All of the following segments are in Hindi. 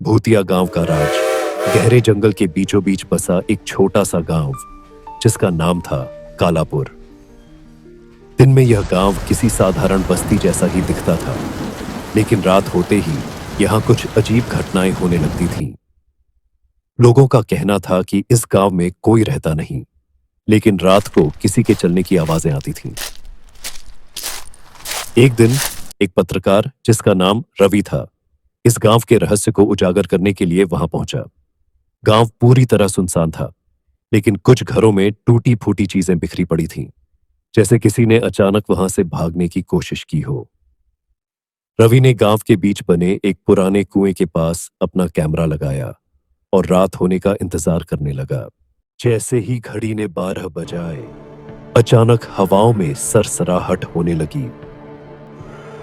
भूतिया गांव का राज। गहरे जंगल के बीचों बीच बसा एक छोटा सा गांव जिसका नाम था कालापुर। दिन में यह गांव किसी साधारण बस्ती जैसा ही दिखता था, लेकिन रात होते ही यहां कुछ अजीब घटनाएं होने लगती थीं। लोगों का कहना था कि इस गांव में कोई रहता नहीं, लेकिन रात को किसी के चलने की आवाजें आती थीं। एक दिन एक पत्रकार जिसका नाम रवि था, इस गांव के रहस्य को उजागर करने के लिए वहां पहुंचा। गांव पूरी तरह सुनसान था, लेकिन कुछ घरों में टूटी फूटी चीजें बिखरी पड़ी थीं, जैसे किसी ने अचानक वहां से भागने की कोशिश की हो। रवि ने गांव के बीच बने एक पुराने कुएं के पास अपना कैमरा लगाया और रात होने का इंतजार करने लगा। जैसे ही घड़ी ने 12 बजाए, अचानक हवाओं में सरसराहट होने लगी।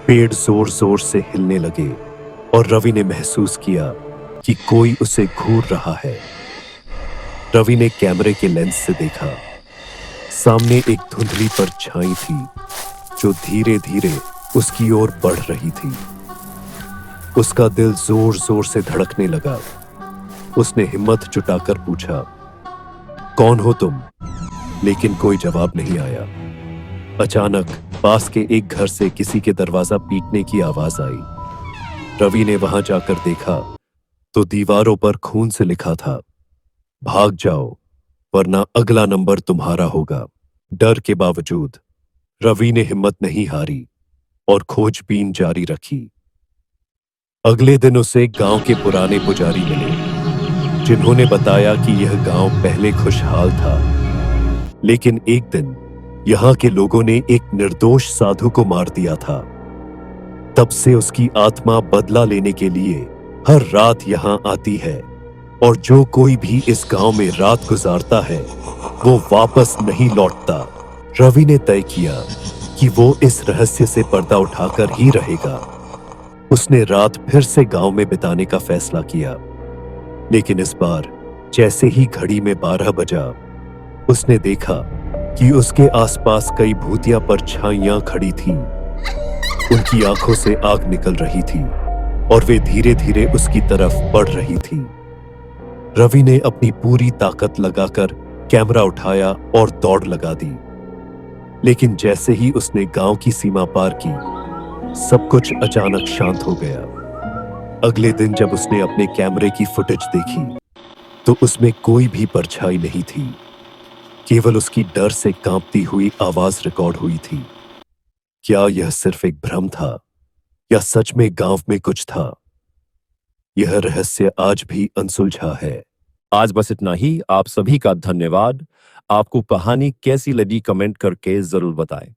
पेड़ जोर जोर से हिलने लगे और रवि ने महसूस किया कि कोई उसे घूर रहा है। रवि ने कैमरे के लेंस से देखा। सामने एक धुंधली परछाई थी जो धीरे धीरे उसकी ओर बढ़ रही थी। उसका दिल जोर जोर से धड़कने लगा। उसने हिम्मत जुटाकर पूछा, कौन हो तुम? लेकिन कोई जवाब नहीं आया। अचानक पास के एक घर से किसी के दरवाजा पीटने की आवाज आई। रवि ने वहां जाकर देखा तो दीवारों पर खून से लिखा था, भाग जाओ वरना अगला नंबर तुम्हारा होगा। डर के बावजूद रवि ने हिम्मत नहीं हारी और खोजबीन जारी रखी। अगले दिन उसे गांव के पुराने पुजारी मिले, जिन्होंने बताया कि यह गांव पहले खुशहाल था, लेकिन एक दिन यहां के लोगों ने एक निर्दोष साधु को मार दिया था। तब से उसकी आत्मा बदला लेने के लिए हर रात यहां आती है, और जो कोई भी इस गांव में रात गुजारता है वो वापस नहीं लौटता। रवि ने तय किया कि वो इस रहस्य से पर्दा उठाकर ही रहेगा। उसने रात फिर से गांव में बिताने का फैसला किया, लेकिन इस बार जैसे ही घड़ी में 12 बजा, उसने देखा कि उसके आसपास कई भूतिया परछाइयां खड़ी थीं। उनकी आंखों से आग निकल रही थी और वे धीरे धीरे उसकी तरफ बढ़ रही थी। रवि ने अपनी पूरी ताकत लगाकर कैमरा उठाया और दौड़ लगा दी, लेकिन जैसे ही उसने गांव की सीमा पार की, सब कुछ अचानक शांत हो गया। अगले दिन जब उसने अपने कैमरे की फुटेज देखी तो उसमें कोई भी परछाई नहीं थी, केवल उसकी डर से कांपती हुई आवाज रिकॉर्ड हुई थी। क्या यह सिर्फ एक भ्रम था या सच में गांव में कुछ था? यह रहस्य आज भी अनसुलझा है। आज बस इतना ही। आप सभी का धन्यवाद। आपको कहानी कैसी लगी कमेंट करके जरूर बताएं।